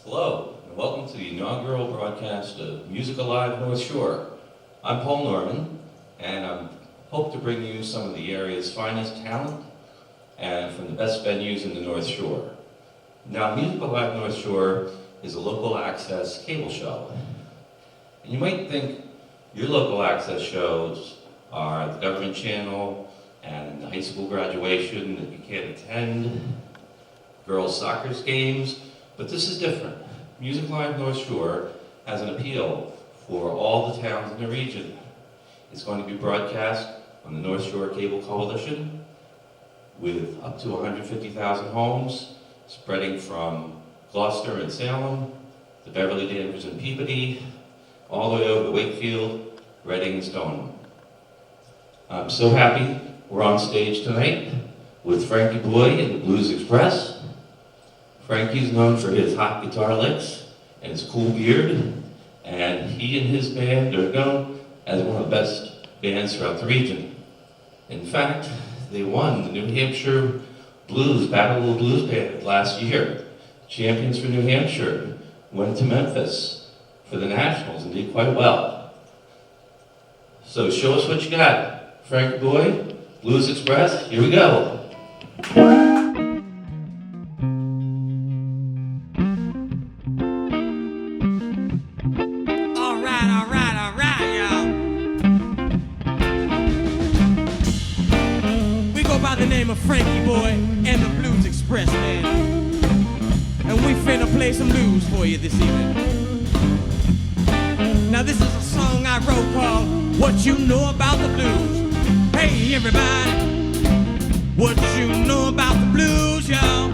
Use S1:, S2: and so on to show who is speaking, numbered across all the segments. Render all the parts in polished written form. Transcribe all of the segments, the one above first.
S1: Hello, and welcome to the inaugural broadcast of Music Alive North Shore. I'm Paul Norman, and I hope to bring you some of the area's finest talent and from the best venues in the North Shore. Now, Music Alive North Shore is a local access cable show. And you might think your local access shows are the government channel and the high school graduation that you can't attend, girls' soccer games, but this is different. Music Alive North Shore has an appeal for all the towns in the region. It's going to be broadcast on the North Shore Cable Coalition with up to 150,000 homes, spreading from Gloucester and Salem, to Beverly, Danvers, and Peabody, all the way over to Wakefield, Reading, and Stoneham. I'm so happy we're on stage tonight with Frankie Boy and the Blues Express. Frankie's known for his hot guitar licks and his cool beard, and he and his band are known as one of the best bands throughout the region. In fact, they won the New Hampshire Blues Battle of the Blues Band last year. Champions for New Hampshire went to Memphis for the Nationals and did quite well. So show us what you got. Frankie Boy, Blues Express, here we go.
S2: Frankie Boy and the Blues Express, man. And we finna play some blues for you this evening. Now this is a song I wrote called What You Know About the Blues. Hey everybody, what you know about the blues, y'all?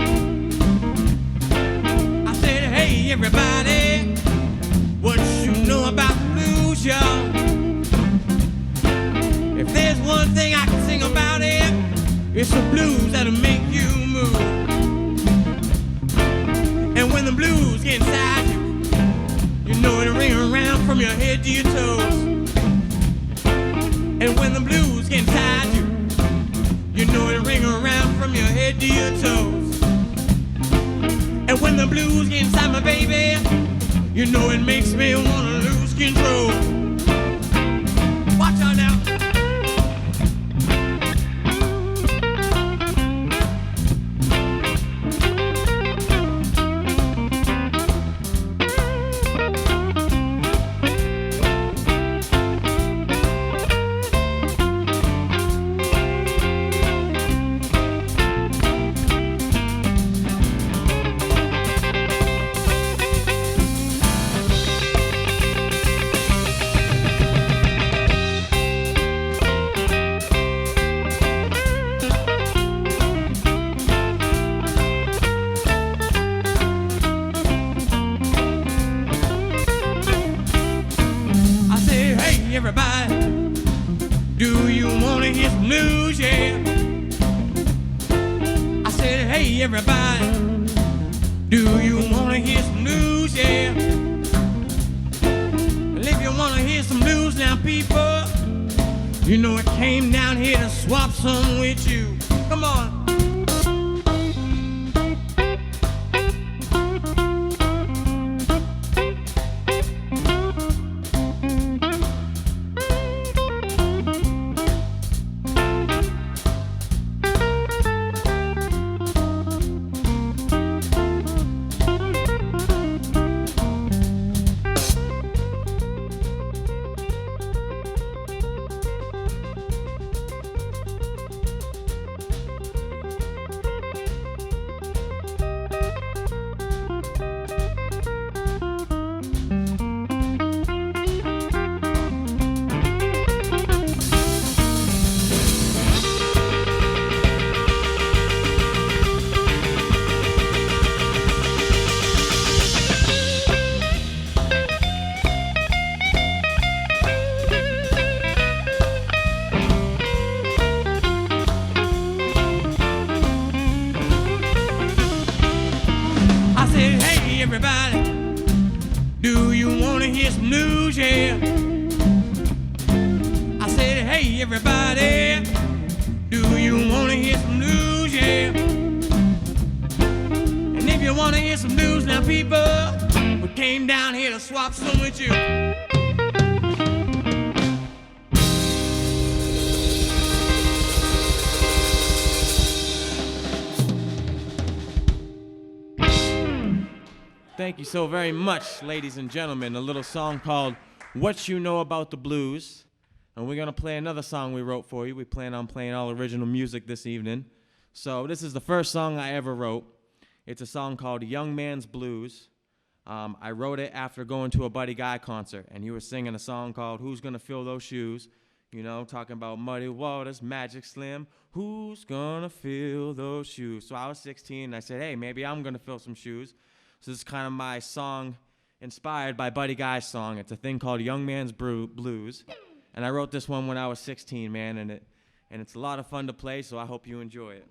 S2: I said, hey everybody, what you know about the blues, y'all? If there's one thing I can sing about it, it's the blues that'll make you move. And when the blues get inside you, you know it'll ring around from your head to your toes. And when the blues get inside you, you know it'll ring around from your head to your toes. And when the blues get inside my baby, you know it makes me wanna lose control. Watch out now. Everybody, do you wanna hear some blues, yeah? I said, hey everybody, do you wanna hear some blues, yeah? Well, if you wanna hear some blues now, people, you know I came down here to swap some with you. Come on. Everybody, do you want to hear some news, yeah? I said, hey, everybody, do you want to hear some news, yeah? And if you wanna hear some news now, people? We came down here to swap some with you. Thank you so very much, ladies and gentlemen. A little song called What You Know About the Blues. And we're going to play another song we wrote for you. We plan on playing all original music this evening. So this is the first song I ever wrote. It's a song called Young Man's Blues. I wrote it after going to a Buddy Guy concert, and he was singing a song called Who's Gonna Fill Those Shoes? You know, talking about muddy waters, Magic Slim. Who's gonna fill those shoes? So I was 16, and I said, hey, maybe I'm gonna fill some shoes. So this is kind of my song inspired by Buddy Guy's song. It's a thing called Young Man's Blues. And I wrote this one when I was 16, man, and it's a lot of fun to play, so I hope you enjoy it.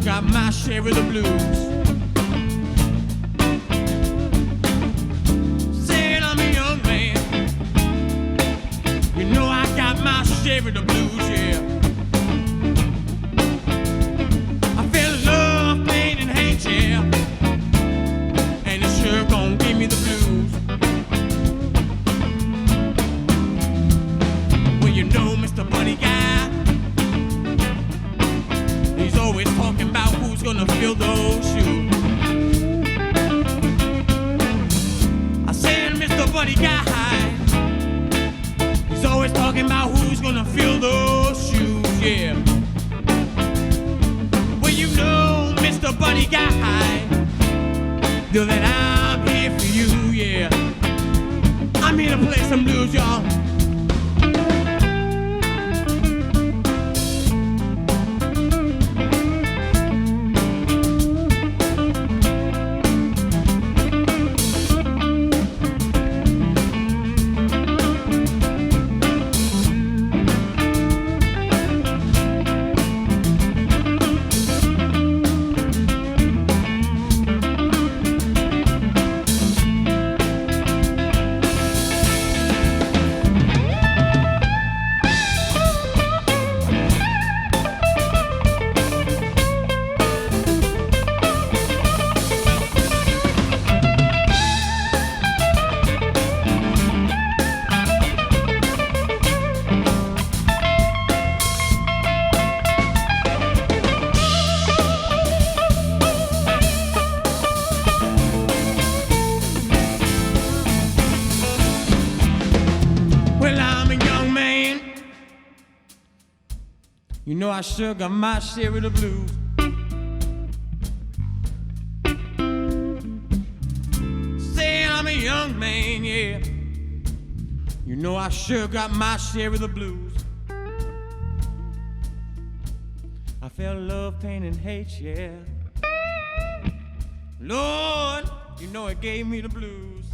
S2: Got my share of the blues. Saying I'm a young man, you know I got my share of the blues, yeah. I feel love, pain, and hate, yeah, and it sure gon' give me the blues. Well, you know, Mr. Buddy Guy, he's always talking about who's gonna fill those shoes. I said, Mr. Buddy Guy, he's always talking about who's gonna fill those shoes, yeah. Well, you know, Mr. Buddy Guy, know that I'm here for you, yeah. I'm here to play some blues, y'all. You know I sure got my share of the blues. Saying I'm a young man, yeah. You know I sure got my share of the blues. I felt love, pain, and hate, yeah. Lord, you know it gave me the blues.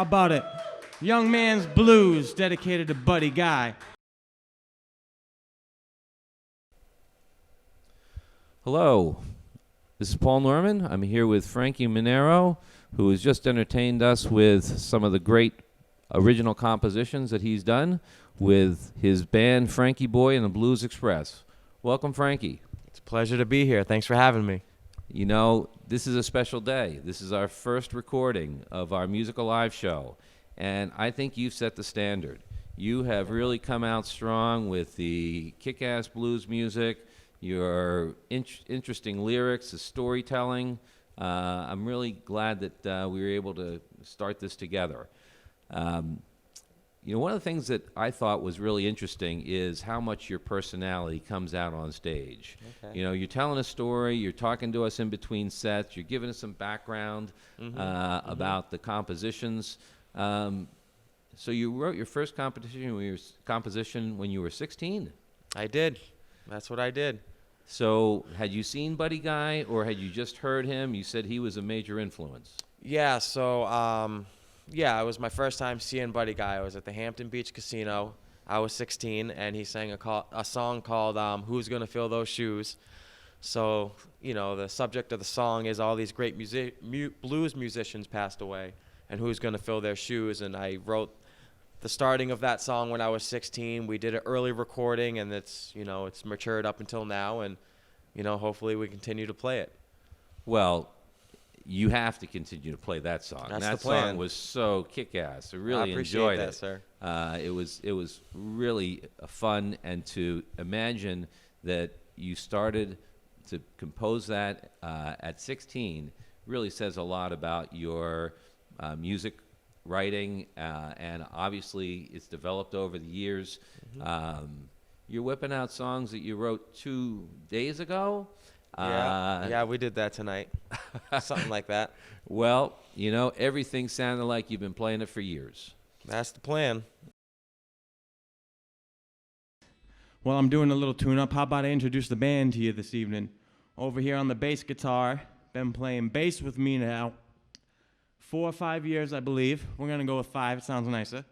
S2: about it? Young Man's Blues, dedicated to Buddy Guy.
S3: Hello, this is Paul Norman. I'm here with Frankie Monero, who has just entertained us with some of the great original compositions that he's done with his band Frankie Boy and the Blues Express. Welcome, Frankie.
S4: It's a pleasure to be here. Thanks for having me.
S3: You know, this is a special day. This is our first recording of our Musical Live show, and I think you've set the standard. You have really come out strong with the kick-ass blues music, your interesting lyrics, the storytelling. I'm really glad that we were able to start this together. You know, one of the things that I thought was really interesting is how much your personality comes out on stage.
S4: Okay.
S3: You know, you're telling a story, you're talking to us in between sets, you're giving us some background about the compositions. So you wrote your first composition when you were 16?
S4: I did. That's what I did.
S3: So had you seen Buddy Guy, or had you just heard him? You said he was a major influence.
S4: Yeah, so, it was my first time seeing Buddy Guy. I was at the Hampton Beach Casino. I was 16, and he sang a song called Who's Gonna Fill Those Shoes? So, you know, the subject of the song is all these great blues musicians passed away, and who's gonna fill their shoes? And I wrote the starting of that song when I was 16. We did an early recording, and it's matured up until now, and, you know, hopefully we continue to play it.
S3: Well, you have to continue to play that song.
S4: That's
S3: that
S4: the plan.
S3: song was so kick-ass. I really
S4: appreciate
S3: enjoyed
S4: that,
S3: it.
S4: sir.
S3: It was really fun, and to imagine that you started to compose that at 16 really says a lot about your music writing, and obviously it's developed over the years. You're whipping out songs that you wrote 2 days ago.
S4: Yeah, we did that tonight. Something like that.
S3: Well, you know, everything sounded like you've been playing it for years.
S4: That's the plan.
S2: Well, I'm doing a little tune-up. How about I introduce the band to you this evening? Over here on the bass guitar, been playing bass with me now 4 or 5 years, I believe. We're going to go with 5. It sounds nicer.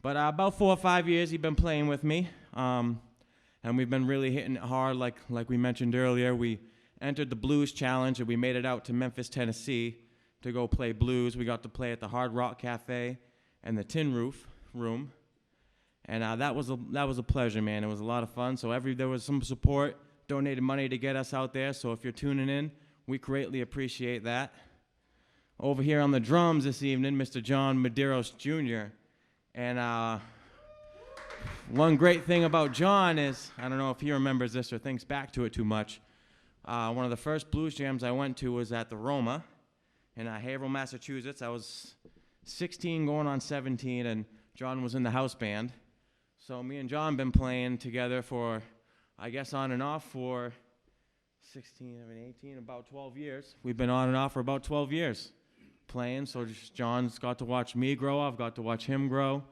S2: But about 4 or 5 years he's been playing with me. And we've been really hitting it hard like we mentioned earlier. We entered the Blues Challenge, and we made it out to Memphis, Tennessee to go play blues. We got to play at the Hard Rock Cafe and the Tin Roof Room. And that was a pleasure, man. It was a lot of fun. So there was some support, donated money to get us out there. So if you're tuning in, we greatly appreciate that. Over here on the drums this evening, Mr. John Medeiros Jr. And one great thing about John is, I don't know if he remembers this or thinks back to it too much, one of the first blues jams I went to was at the Roma in Haverhill, Massachusetts. I was 16 going on 17, and John was in the house band. So me and John been playing together for, I guess, on and off for 16, 17, 18, about 12 years. We've been on and off for about 12 years playing. So just John's got to watch me grow. I've got to watch him grow.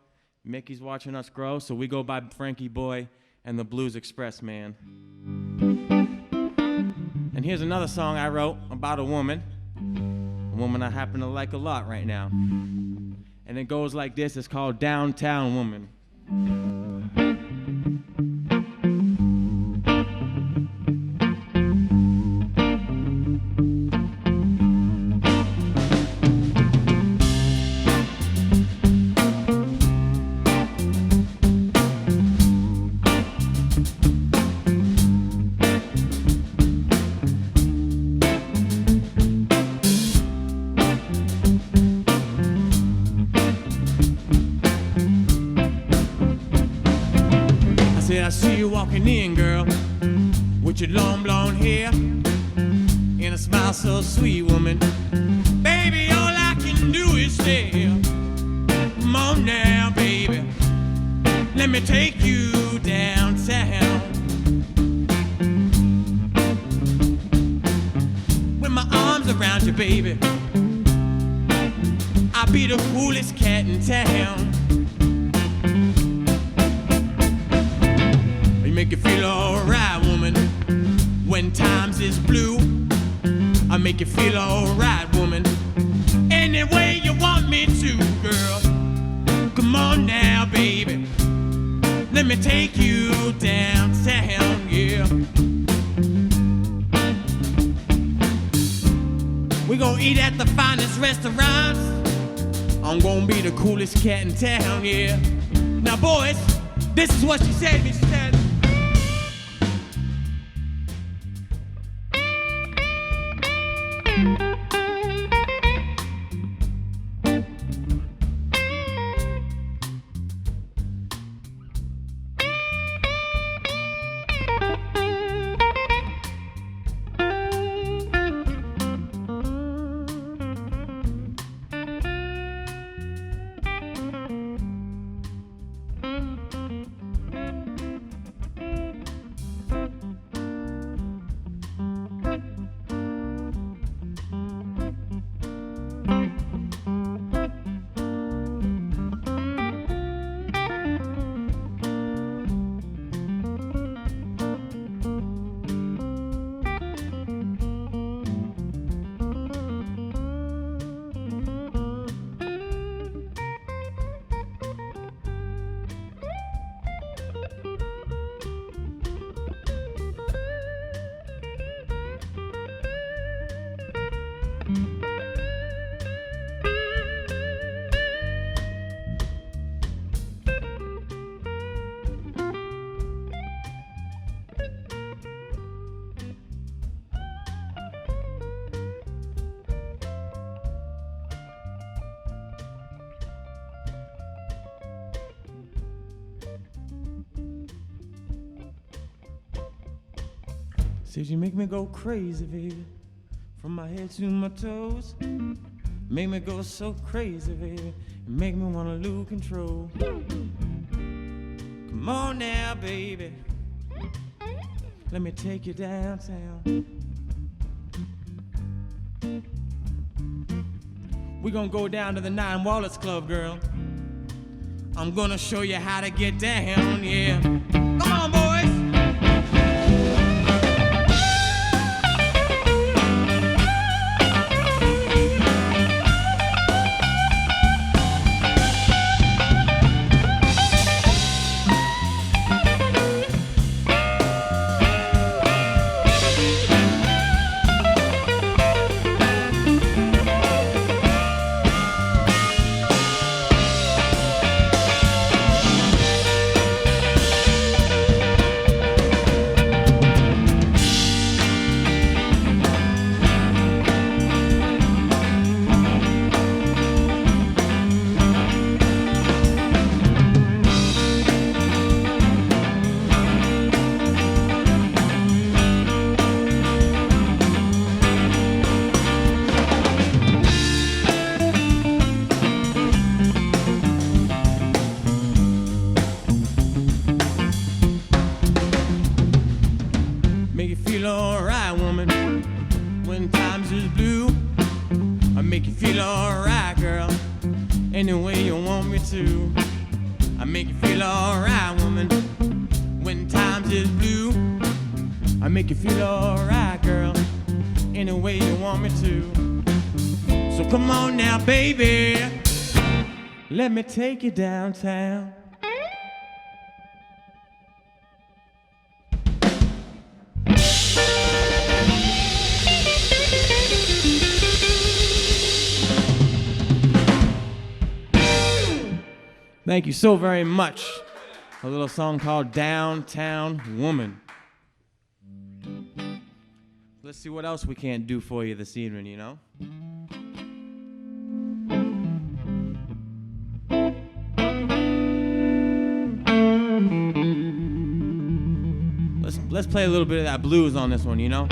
S2: Mickey's watching us grow. So we go by Frankie Boy and the Blues Express, man. And here's another song I wrote about a woman I happen to like a lot right now. And it goes like this. It's called Downtown Woman. I see you walking in, girl, with your long blonde hair and a smile so sweet, woman. Baby, all I can do is stare. Come on now, baby, let me take you downtown. With my arms around you, baby, I'll be the coolest cat in town. Make you feel alright, woman, when times is blue. I make you feel alright, woman, any way you want me to, girl. on now, baby. Let me take you downtown, yeah. We gon' eat at the finest restaurants. I'm gonna be the coolest cat in town, yeah. Now, boys, this is what she said to me. She said, said you make me go crazy, baby, from my head to my toes. Make me go so crazy, baby, and make me wanna lose control. Come on now, baby, let me take you downtown. We gonna go down to the Wallis Club, girl. I'm gonna show you how to get down, yeah. Come on, boys. Any way you want me to. I make you feel alright, woman, when times is blue. I make you feel alright, girl, any way you want me to. So come on now, baby, let me take you downtown. Thank you so very much. A little song called Downtown Woman. Let's see what else we can't do for you this evening, you know? Let's play a little bit of that blues on this one, you know?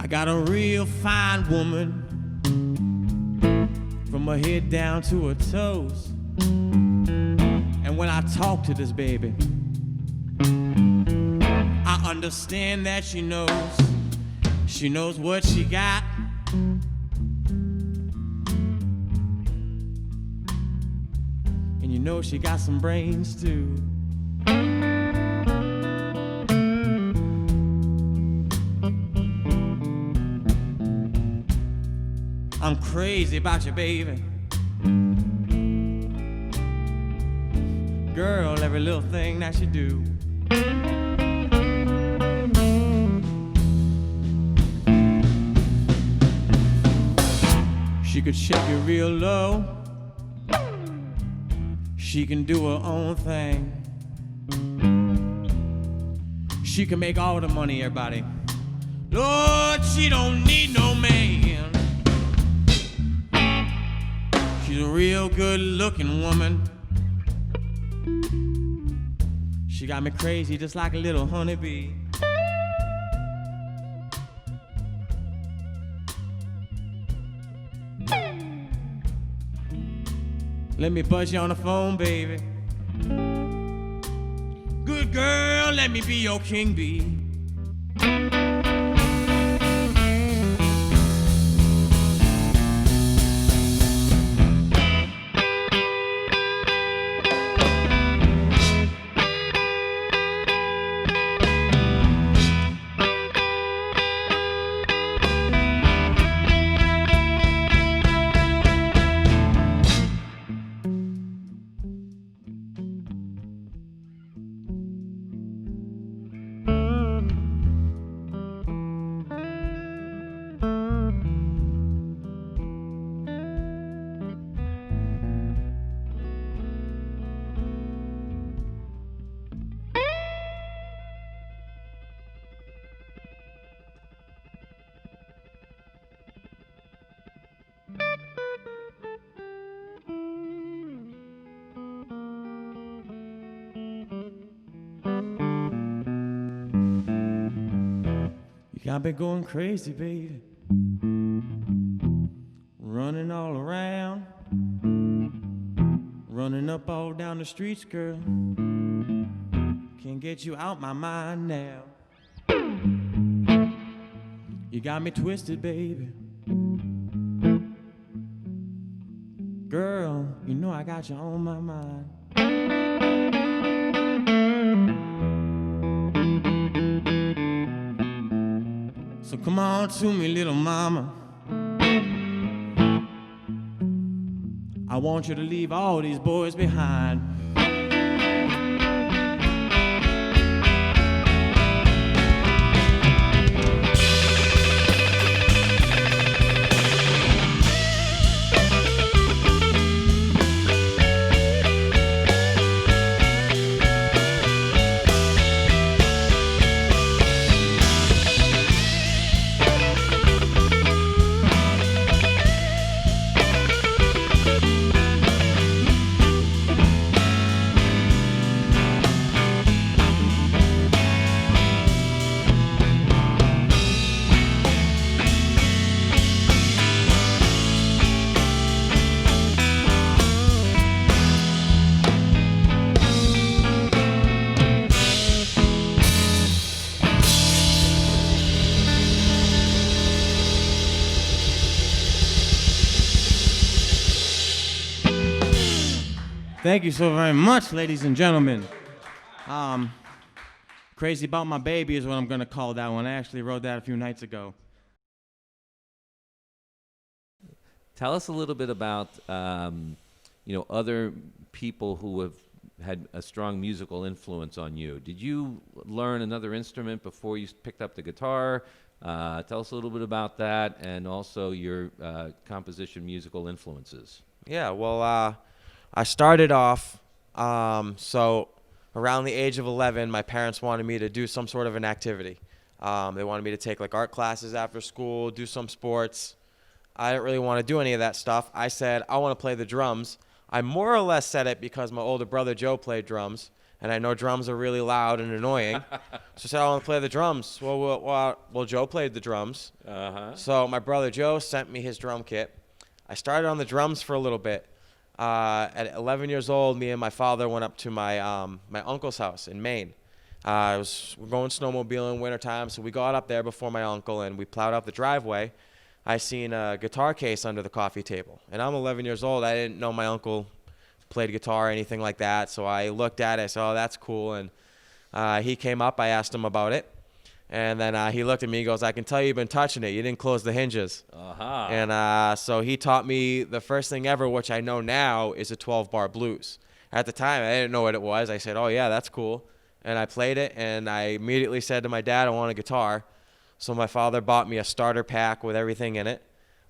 S2: got a real fine woman from her head down to her toes. And when I talk to this baby, I understand that she knows what she got. And you know she got some brains too. I'm crazy about you, baby. Girl, every little thing that you do. She could shake you real low. She can do her own thing. She can make all the money, everybody. Lord, she don't need no man. She's a real good-looking woman. She got me crazy just like a little honeybee. Let me buzz you on the phone, baby. Good girl, let me be your king bee. I've been going crazy, baby. Running all around. Running up all down the streets, girl. Can't get you out my mind now. You got me twisted, baby. Girl, you know I got you on my mind. So come on to me, little mama. I want you to leave all these boys behind. Thank you so very much, ladies and gentlemen. Crazy About My Baby is what I'm going to call that one. I actually wrote that a few nights ago.
S3: Tell us a little bit about, other people who have had a strong musical influence on you. Did you learn another instrument before you picked up the guitar? Tell us a little bit about that, and also your composition musical influences.
S4: Yeah, well, I started off, so around the age of 11, my parents wanted me to do some sort of an activity. They wanted me to take like art classes after school, do some sports. I didn't really want to do any of that stuff. I said, I want to play the drums. I more or less said it because my older brother Joe played drums, and I know drums are really loud and annoying. So I said, I want to play the drums. Well, Joe played the drums. So my brother Joe sent me his drum kit. I started on the drums for a little bit. At 11 years old, me and my father went up to my my uncle's house in Maine. We're going snowmobiling wintertime, so we got up there before my uncle, and we plowed up the driveway. I seen a guitar case under the coffee table, and I'm 11 years old. I didn't know my uncle played guitar or anything like that, so I looked at it. I said, oh, that's cool, and he came up. I asked him about it, and then he looked at me. He goes, I can tell you've been touching it. You didn't close the hinges. And so he taught me the first thing ever, which I know now is a 12-bar blues. At the time, I didn't know what it was. I said, oh, yeah, that's cool. And I played it, and I immediately said to my dad, I want a guitar. So my father bought me a starter pack with everything in it.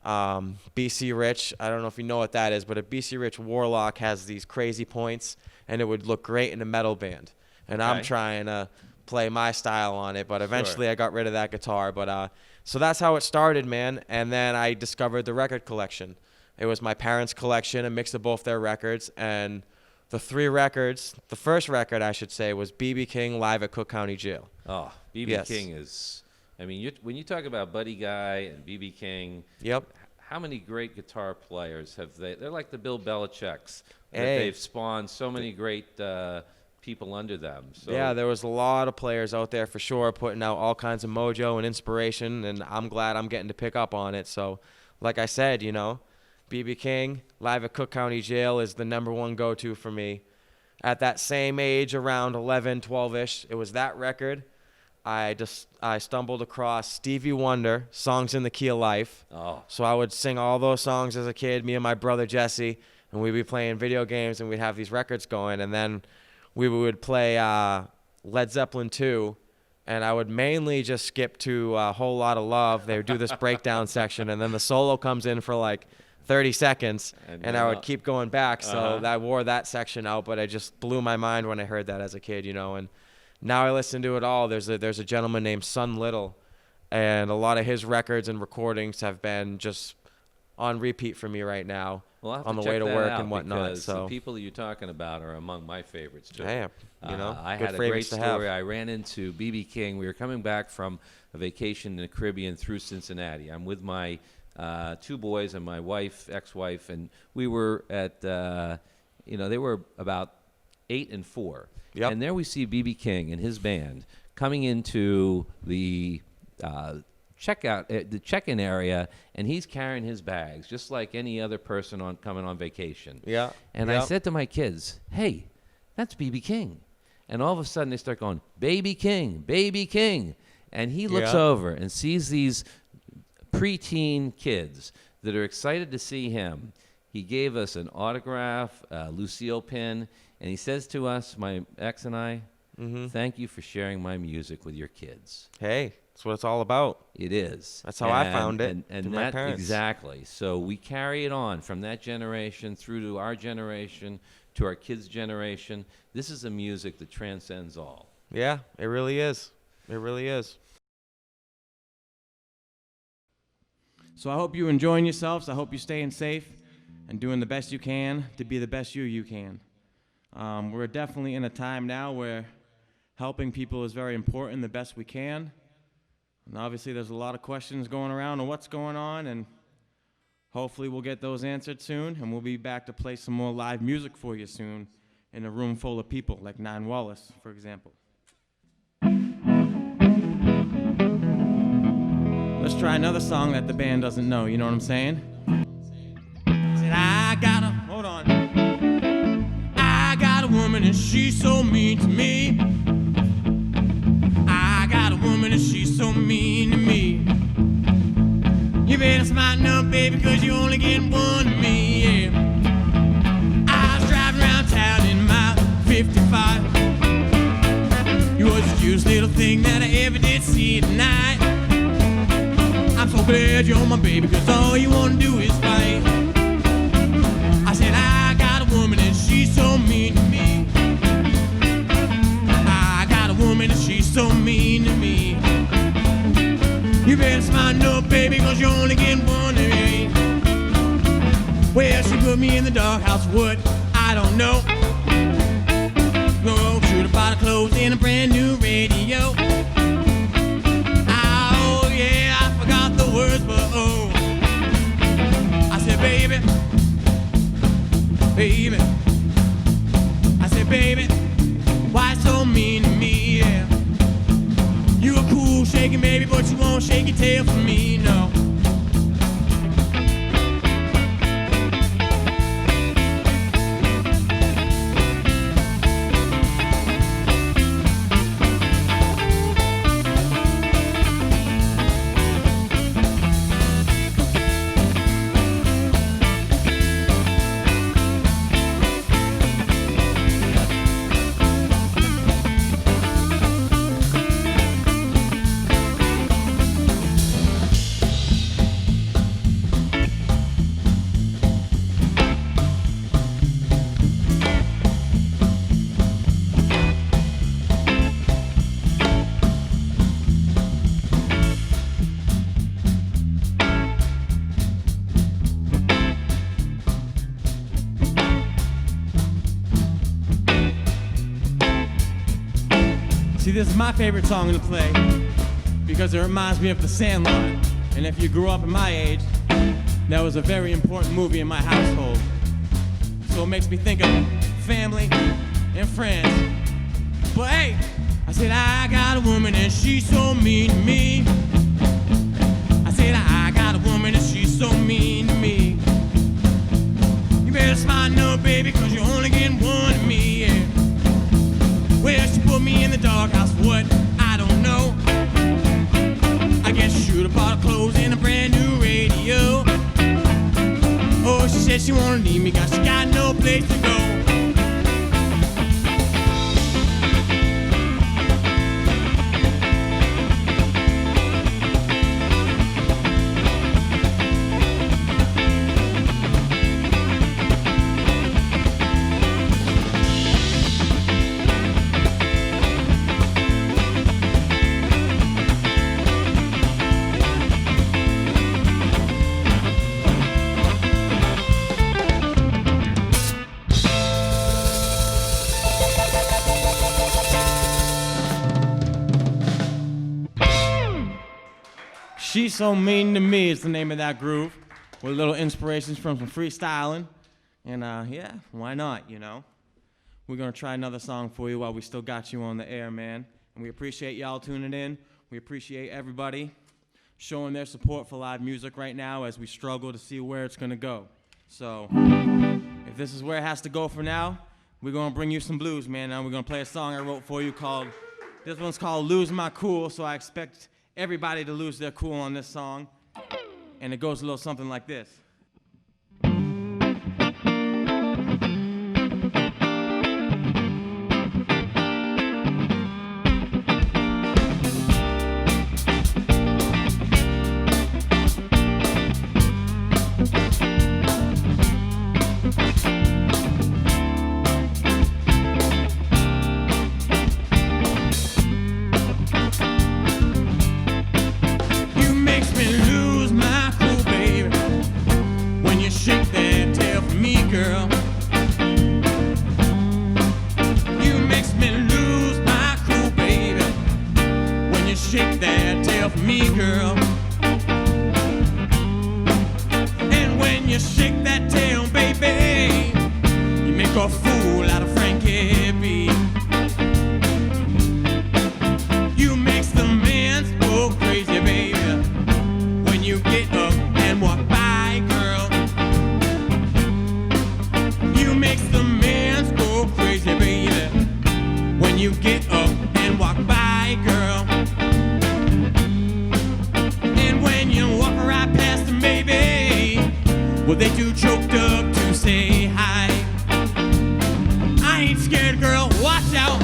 S4: BC Rich, I don't know if you know what that is, but a BC Rich Warlock has these crazy points, and it would look great in a metal band. And I'm trying to play my style on it, but eventually I got rid of that guitar. But so that's how it started, man. And then I discovered the record collection. It was my parents' collection, a mix of both their records, and the 3 records, the first record, I should say, was B.B. King live at Cook County Jail.
S3: Oh, B.B. King is, I mean, when you talk about Buddy Guy and B.B. King, how many great guitar players have they? They're like the Bill Belichicks. They've spawned so many great people under them. So. Yeah,
S4: there was a lot of players out there for sure, putting out all kinds of mojo and inspiration, and I'm glad I'm getting to pick up on it. So, like I said, you know, B.B. King, live at Cook County Jail is the #1 go-to for me. At that same age, around 11, 12-ish, it was that record. I stumbled across Stevie Wonder, Songs in the Key of Life.
S3: Oh.
S4: So I would sing all those songs as a kid, me and my brother Jesse, and we'd be playing video games, and we'd have these records going. And then we would play Led Zeppelin 2, and I would mainly just skip to A Whole Lot of Love. They would do this breakdown section, and then the solo comes in for like 30 seconds, and I would keep going back. So I wore that section out, but it just blew my mind when I heard that as a kid, you know. And now I listen to it all. There's a gentleman named Son Little, and a lot of his records and recordings have been just on repeat for me right now on the way to work and whatnot. So
S3: the people that you're talking about are among my favorites too.
S4: Damn, you know,
S3: I had a great story. I ran into B.B. King. We were coming back from a vacation in the Caribbean through Cincinnati. I'm with my 2 boys and my wife, ex-wife, and we were at, they were about 8 and 4.
S4: Yep.
S3: And there we see B.B. King and his band coming into the check-in area, and he's carrying his bags just like any other person coming on vacation.
S4: Yeah.
S3: And I said to my kids, hey, that's B.B. King. And all of a sudden they start going, Baby King, Baby King. And he looks over and sees these preteen kids that are excited to see him. He gave us an autograph, Lucille pin, and he says to us, my ex and I, thank you for sharing my music with your kids.
S4: Hey, that's what it's all about.
S3: It is.
S4: That's how I found it.
S3: And
S4: my parents.
S3: Exactly. So we carry it on from that generation through to our generation, to our kids' generation. This is a music that transcends all.
S4: Yeah, it really is. It really is.
S2: So I hope you're enjoying yourselves. I hope you're staying safe and doing the best you can to be the best you can. We're definitely in a time now where helping people is very important, the best we can. And obviously there's a lot of questions going around on what's going on, and hopefully we'll get those answered soon, and we'll be back to play some more live music for you soon in a room full of people, like 9 Wallis, for example. Let's try another song that the band doesn't know, you know what I'm saying? Said, hold on. I got a woman and she's so mean to me. I got a woman and she's so mean to me. You better smarten up, baby, cause you only get one of me, yeah. I was driving around town in my 55. You was the cutest little thing that I ever did see tonight. I'm so glad you're my baby, cause all you wanna do is fight. I said, I got a woman and she's so mean to me. I got a woman and she's so mean to me. You better smarten up, baby, cause you only get one of me. Well, she put me in the doghouse, what? I don't know. No, should of clothes and a brand new radio. Oh yeah, I forgot the words, but oh, I said, baby, baby. I said, baby, why so mean to me? Yeah, you a cool shaking baby, but you won't shake your tail for me, no. See, this is my favorite song to play because it reminds me of The Sandlot. And if you grew up in my age, that was a very important movie in my household. So it makes me think of family and friends. But hey, I said, I got a woman and she's so mean to me. I said, I got a woman and she's so mean to me. You better smile no, baby, cause you're only getting one of me, yeah. Well, she put me in the doghouse, what? I don't know. I guess she should have bought her clothes and a brand new radio. Oh, she said she wanna leave me, cause she got no place to go. She's So Mean to Me is the name of that groove, with little inspirations from some freestyling. And yeah, why not, you know? We're gonna try another song for you while we still got you on the air, man. And we appreciate y'all tuning in. We appreciate everybody showing their support for live music right now as we struggle to see where it's gonna go. So, if this is where it has to go for now, we're gonna bring you some blues, man. Now we're gonna play a song I wrote for you called, this one's called Lose My Cool, so I expect everybody to lose their cool on this song. And it goes a little something like this. A fool out of Frankie B. You makes the man go crazy, baby, when you get up and walk by, girl. You makes the man go crazy, baby, when you get up and walk by, girl. And when you walk right past them, baby, well, they too choked up to say hi. I ain't scared, girl, watch out.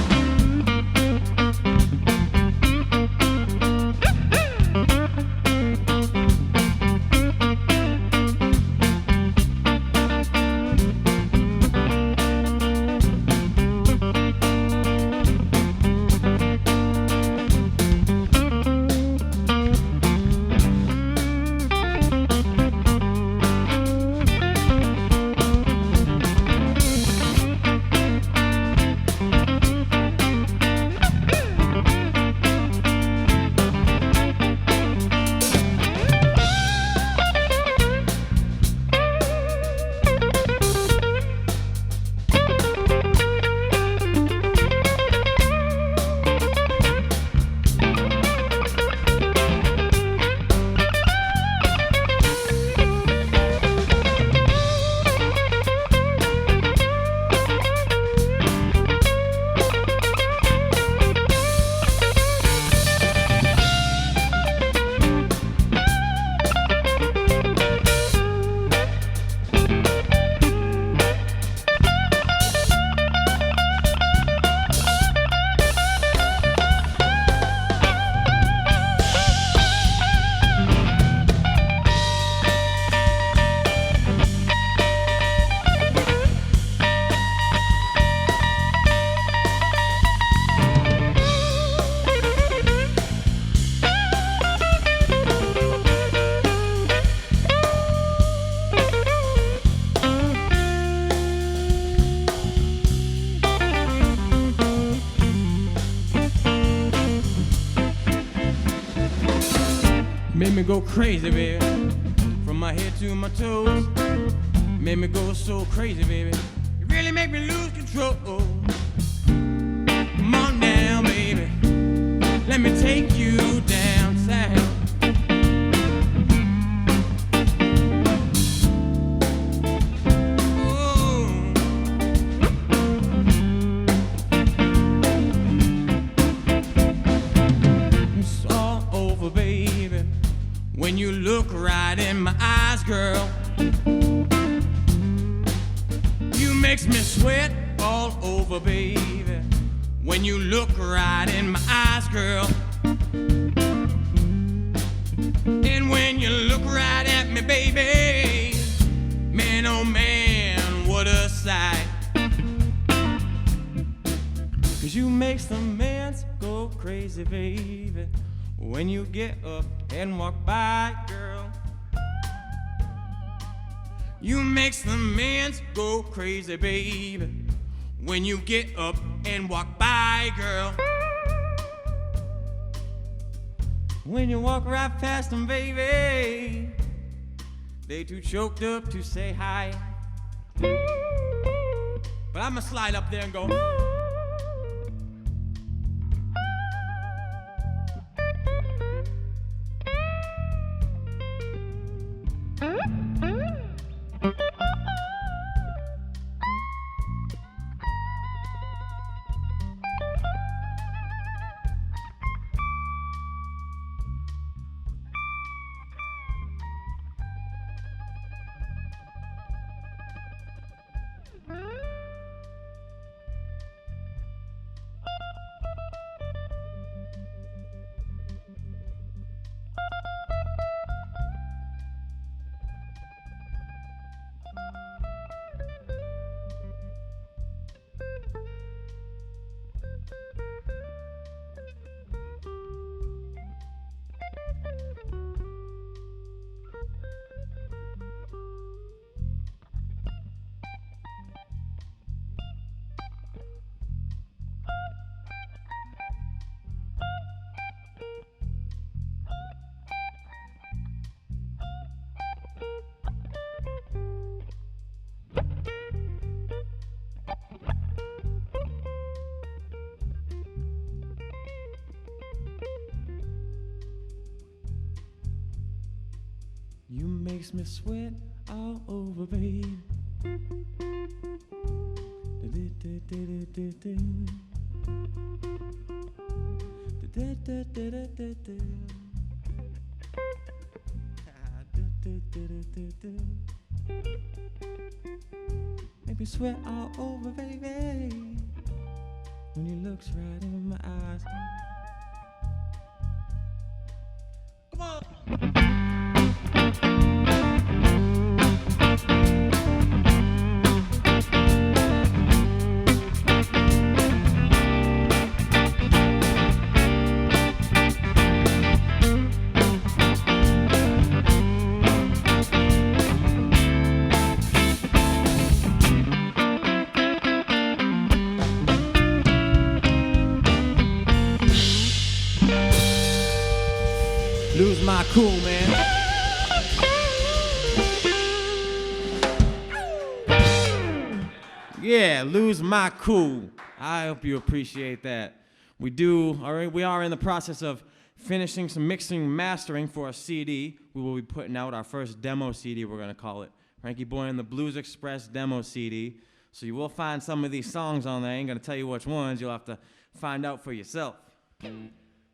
S2: go crazy, baby. From my head to my toes. Made me go so crazy, baby. You really make me lose control. Come on down, baby. Let me take you downtown. It's all over, baby. When you look right in my eyes, girl. You makes me sweat all over, baby. When you look right in my eyes, girl. And when you look right at me, baby. Man, oh man, what a sight. 'Cause you make some men go crazy, baby. When you get up and walk by, girl. You make some men go crazy, baby. When you get up and walk by, girl. When you walk right past them, baby, they too choked up to say hi. But I'ma slide up there and go. You makes me sweat all over, babe. Make me sweat all over, baby. When you looks right in my eyes. Come on. Lose my cool, man. Yeah, lose my cool. I hope you appreciate that. We are in the process of finishing some mixing, mastering for a CD. We will be putting out our first demo CD, we're gonna call it. Frankie Boy and the Blues Express demo CD. So you will find some of these songs on there. I ain't gonna tell you which ones, you'll have to find out for yourself.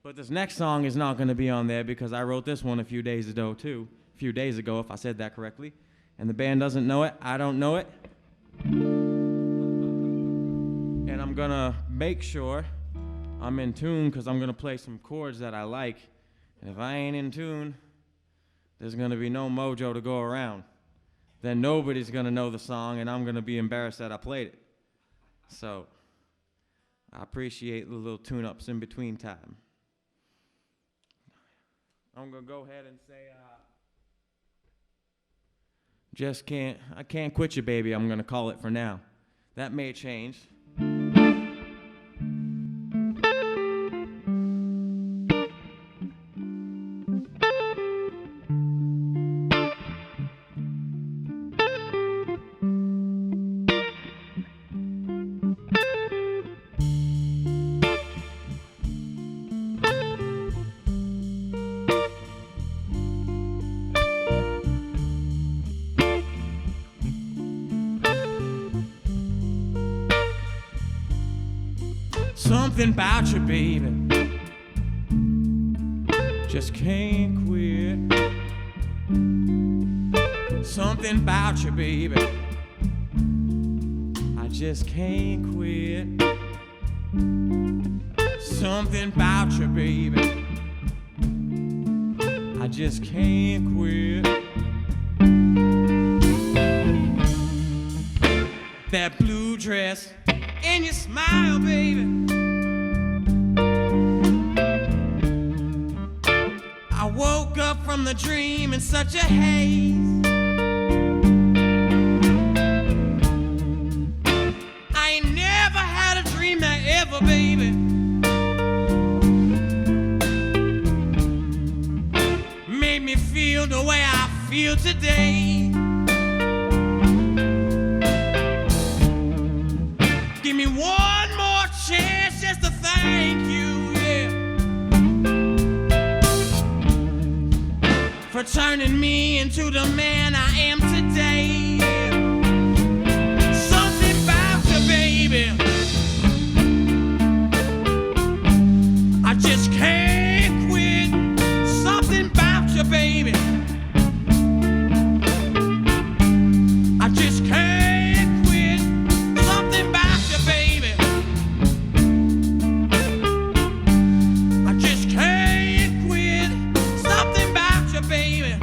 S2: But this next song is not going to be on there because I wrote this one a few days ago, too. A few days ago, if I said that correctly. And the band doesn't know it. I don't know it. And I'm going to make sure I'm in tune because I'm going to play some chords that I like. And if I ain't in tune, there's going to be no mojo to go around. Then nobody's going to know the song, and I'm going to be embarrassed that I played it. So I appreciate the little tune-ups in between time. I'm going to go ahead and say, I can't quit you, baby. I'm going to call it for now. That may change. Something about you, baby, just can't quit. Something about you, baby, I just can't quit. Something about you, baby, I just can't quit. That blue dress and your smile, baby, I woke up from the dream in such a haze. I ain't never had a dream that ever, baby, made me feel the way I feel today. Give me one more chance just to thank you, yeah, for turning me into the man I am today, yeah. Something about you, baby, I just can't quit. Something about you, baby, I just can't quit. Something about you, baby, I just can't quit. Something about you, baby.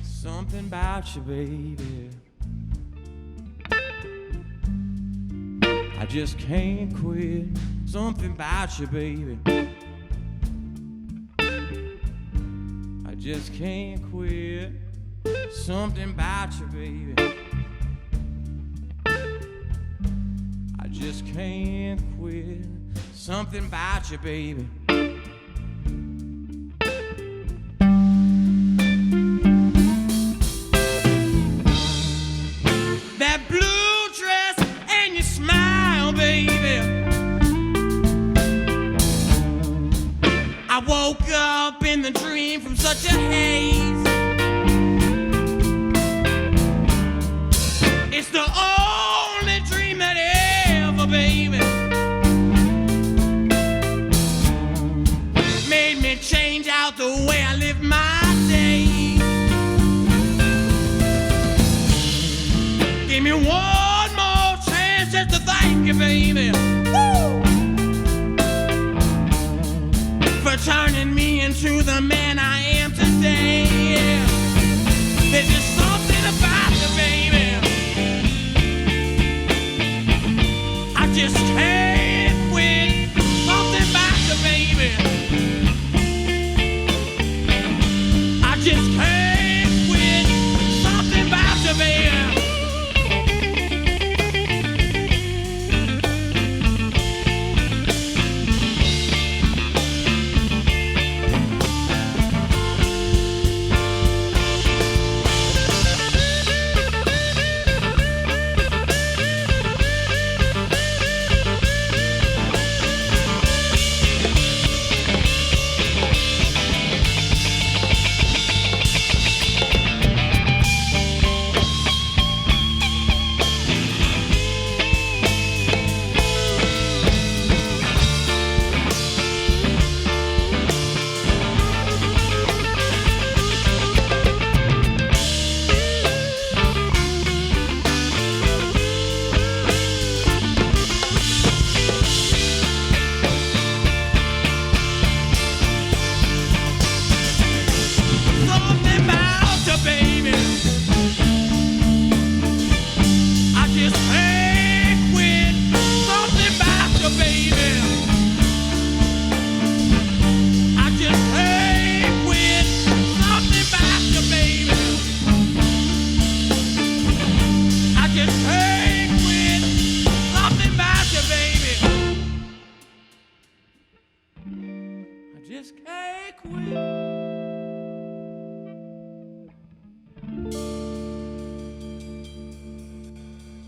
S2: Something about you, baby, I just can't quit. Something about you, baby, I just can't quit. Something about you, baby, I just can't quit. Something about you, baby. That blue dress and your smile, baby, I woke up in the dream from such a haze. It's the only dream that ever, baby, made me change out the way I live my day. Give me one more chance just to thank you, baby, woo, for turning me into the man I am today, yeah. There's just something about you, baby, I just can't quit. Something about you, baby, I just can't quit. Something about you, baby.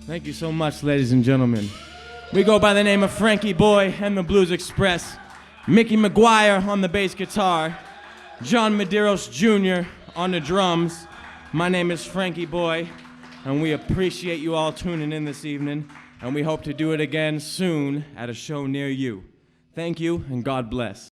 S2: Thank you so much, ladies and gentlemen. We go by the name of Frankie Boy and the Blues Express. Mickey McGuire on the bass guitar. John Medeiros Jr. on the drums. My name is Frankie Boy, and we appreciate you all tuning in this evening, and we hope to do it again soon at a show near you. Thank you, and God bless.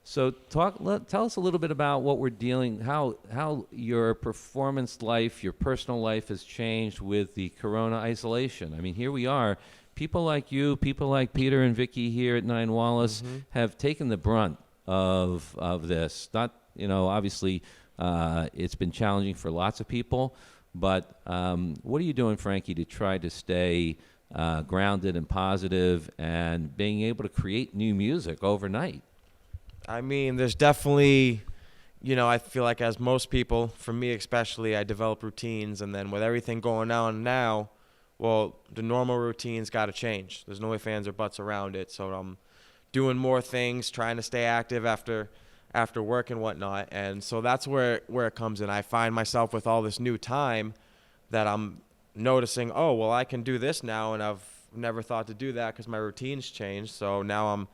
S3: So tell us a little bit about what we're dealing, how your performance life, your personal life has changed with the corona isolation. I mean, here we are, people like you, people like Peter and Vicky here at 9 Wallis have taken the brunt of this. Not, obviously it's been challenging for lots of people, but what are you doing, Frankie, to try to stay grounded and positive and being able to create new music overnight?
S4: I mean, there's definitely, I feel like as most people, for me especially, I develop routines, and then with everything going on now, well, the normal routines got to change. There's no ifs, ands, or buts around it. So I'm doing more things, trying to stay active after work and whatnot. And so that's where it comes in. I find myself with all this new time that I'm noticing, oh, well, I can do this now, and I've never thought to do that because my routine's changed. So now I'm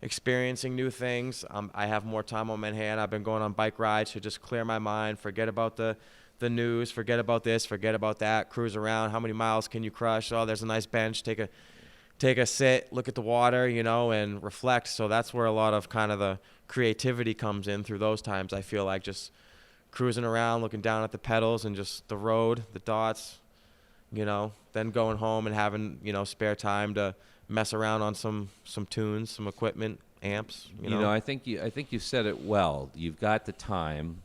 S4: experiencing new things. I have more time on my hand. I've been going on bike rides to just clear my mind, forget about the news, forget about this, forget about that, cruise around. How many miles can you crush? Oh, there's a nice bench. Take a sit, look at the water, and reflect. So that's where a lot of kind of the creativity comes in through those times. I feel like just cruising around, looking down at the pedals and just the road, the dots, then going home and having, spare time to mess around on some tunes, some equipment, amps.
S3: I think you said it well. You've got the time,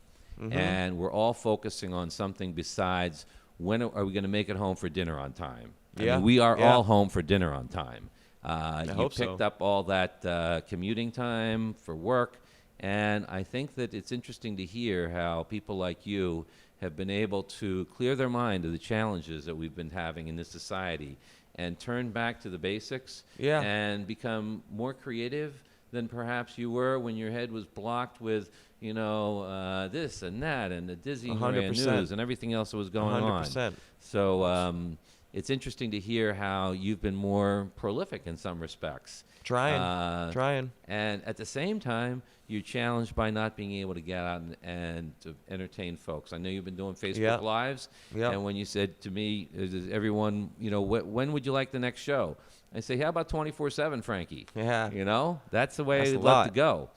S3: and we're all focusing on something besides when are we going to make it home for dinner on time. I mean, we are all home for dinner on time. You picked up all that commuting time for work, and I think that it's interesting to hear how people like you have been able to clear their mind of the challenges that we've been having in this society and turn back to the basics and become more creative than perhaps you were when your head was blocked with, this and that and the dizzying news and everything else that was going
S4: 100%.
S3: on. So it's interesting to hear how you've been more prolific in some respects.
S4: Trying.
S3: And at the same time, you're challenged by not being able to get out and to entertain folks. I know you've been doing Facebook Lives, and when you said to me, is everyone, when would you like the next show? I say, how about 24/7, Frankie?
S4: Yeah.
S3: That's the way I'd love to go.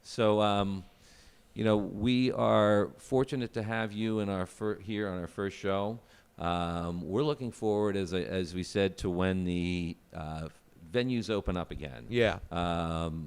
S3: So, we are fortunate to have you in here on our first show. We're looking forward, as we said, to when the venues open up again.
S4: Yeah.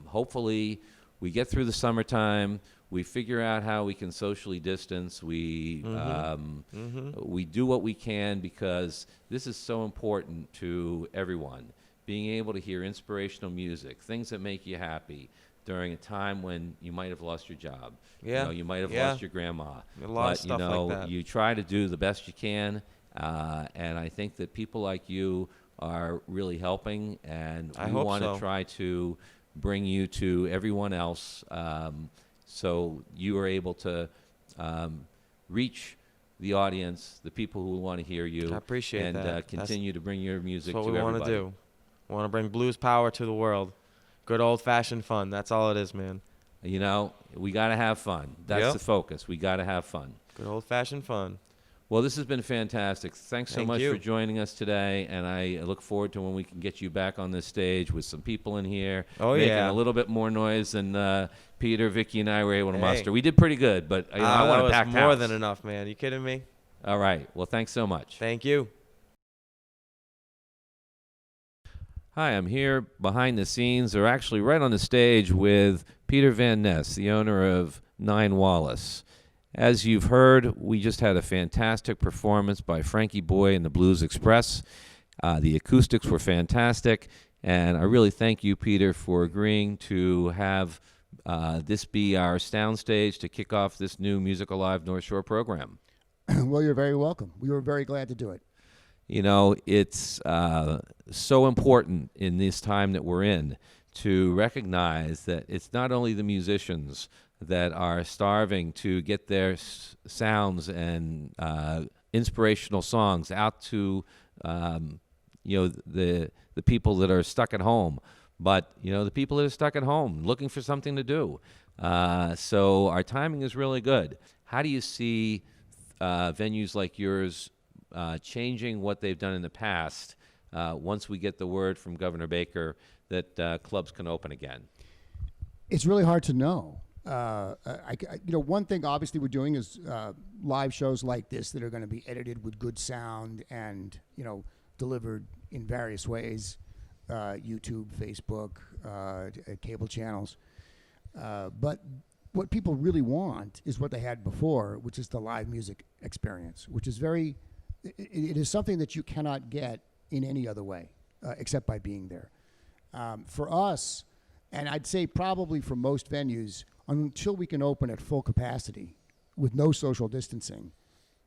S3: Hopefully, we get through the summertime. We figure out how we can socially distance. We do what we can because this is so important to everyone. Being able to hear inspirational music, things that make you happy during a time when you might have lost your job.
S4: Yeah.
S3: You might have lost your grandma.
S4: A lot of stuff like that.
S3: You try to do the best you can, and I think that people like you are really helping, and we want to try to bring you to everyone else so you are able to reach the audience, the people who want to hear you.
S4: I appreciate that.
S3: And continue to bring your music to
S4: everybody. That's what we want to do. We want to bring blues power to the world. Good old-fashioned fun. That's all it is, man.
S3: We got to have fun. That's the focus. We got to have fun.
S4: Good old-fashioned fun.
S3: Well, this has been fantastic. Thanks so much for joining us today, and I look forward to when we can get you back on this stage with some people in here making a little bit more noise than Peter, Vicky, and I were able to muster. We did pretty good, but I want to pack house.
S4: That was more than enough, man. You kidding me?
S3: All right. Well, thanks so much.
S4: Thank you.
S3: Hi, I'm here behind the scenes, or actually right on the stage, with Peter Van Ness, the owner of 9 Wallis. As you've heard, we just had a fantastic performance by Frankie Boy and the Blues Express. The acoustics were fantastic, and I really thank you, Peter, for agreeing to have this be our soundstage to kick off this new Music Alive North Shore program.
S5: Well, you're very welcome. We were very glad to do it.
S3: It's so important in this time that we're in to recognize that it's not only the musicians that are starving to get their sounds and inspirational songs out to the people that are stuck at home, but the people that are stuck at home looking for something to do. So our timing is really good. How do you see venues like yours changing what they've done in the past once we get the word from Governor Baker that clubs can open again?
S5: It's really hard to know. One thing obviously we're doing is live shows like this that are going to be edited with good sound and delivered in various ways, YouTube, Facebook, cable channels. But what people really want is what they had before, which is the live music experience, which is it is something that you cannot get in any other way except by being there. For us, and I'd say probably for most venues, until we can open at full capacity with no social distancing,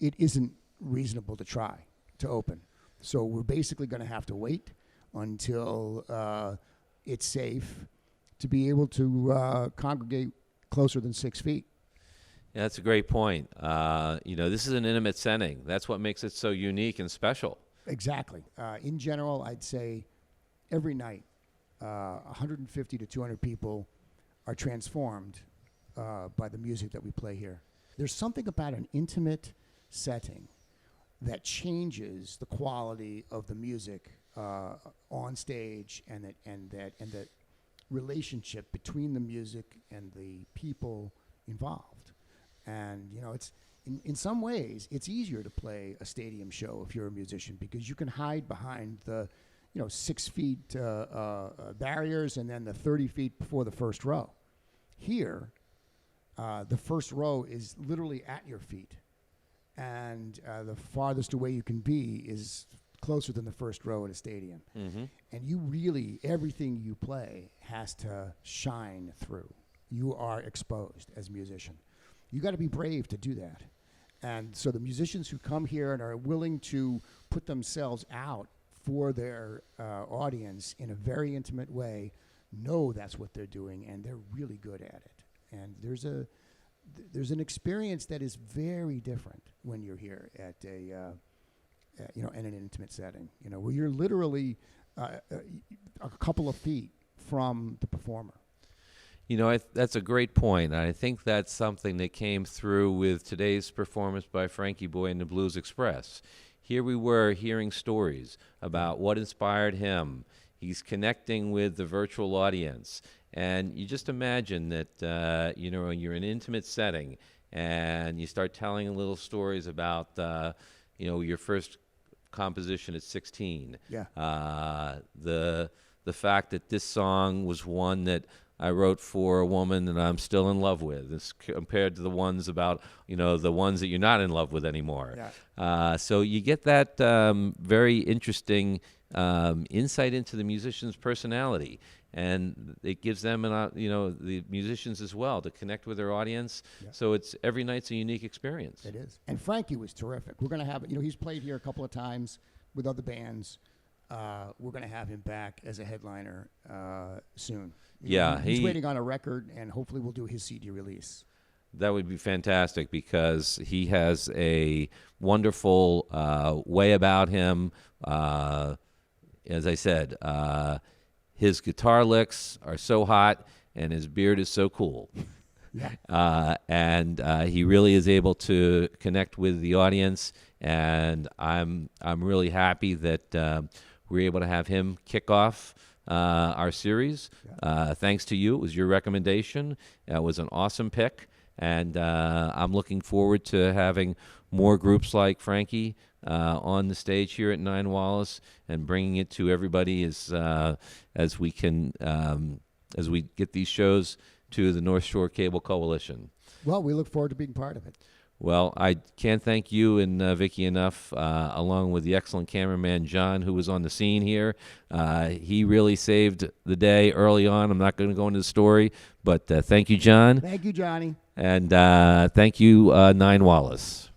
S5: it isn't reasonable to try to open. So we're basically going to have to wait until it's safe to be able to congregate closer than 6 feet.
S3: Yeah, that's a great point. This is an intimate setting. That's what makes it so unique and special.
S5: Exactly. In general, I'd say every night, 150 to 200 people are transformed by the music that we play here. There's something about an intimate setting that changes the quality of the music on stage, and that relationship between the music and the people involved. And it's in some ways it's easier to play a stadium show if you're a musician, because you can hide behind the 6 feet barriers and then the 30 feet before the first row. Here, the first row is literally at your feet, and the farthest away you can be is closer than the first row at a stadium. Mm-hmm. And you really, everything you play has to shine through. You are exposed as a musician. You got to be brave to do that. And so the musicians who come here and are willing to put themselves out for their audience in a very intimate way know that's what they're doing, and they're really good at it. And there's an experience that is very different when you're here at in an intimate setting, where you're literally a couple of feet from the performer.
S3: That's a great point. I think that's something that came through with today's performance by Frankie Boy and the Blues Express. Here we were hearing stories about what inspired him. He's connecting with the virtual audience. And you just imagine that, when you're in an intimate setting and you start telling little stories about, your first composition at 16.
S5: Yeah.
S3: The fact that this song was one that I wrote for a woman that I'm still in love with, as compared to the ones about, the ones that you're not in love with anymore. Yeah. So you get that very interesting insight into the musician's personality, and it gives them, the musicians as well, to connect with their audience. Yeah. So every night's a unique experience.
S5: It is. And Frankie was terrific. We're going to have, he's played here a couple of times with other bands. We're going to have him back as a headliner soon.
S3: Yeah,
S5: he's waiting on a record, and hopefully we'll do his CD release.
S3: That would be fantastic, because he has a wonderful way about him. As I said, his guitar licks are so hot, and his beard is so cool. Yeah. And he really is able to connect with the audience, and I'm really happy that we're able to have him kick off our series. Yeah. Thanks to you. It was your recommendation. It was an awesome pick, and I'm looking forward to having more groups like Frankie on the stage here at 9 Wallis, and bringing it to everybody as we can, as we get these shows to the North Shore Cable Coalition.
S5: Well, we look forward to being part of it.
S3: Well, I can't thank you and Vicki enough, along with the excellent cameraman John, who was on the scene here. He really saved the day early on. I'm not going to go into the story, but thank you, John.
S5: Thank you, Johnny.
S3: And thank you, 9 Wallis.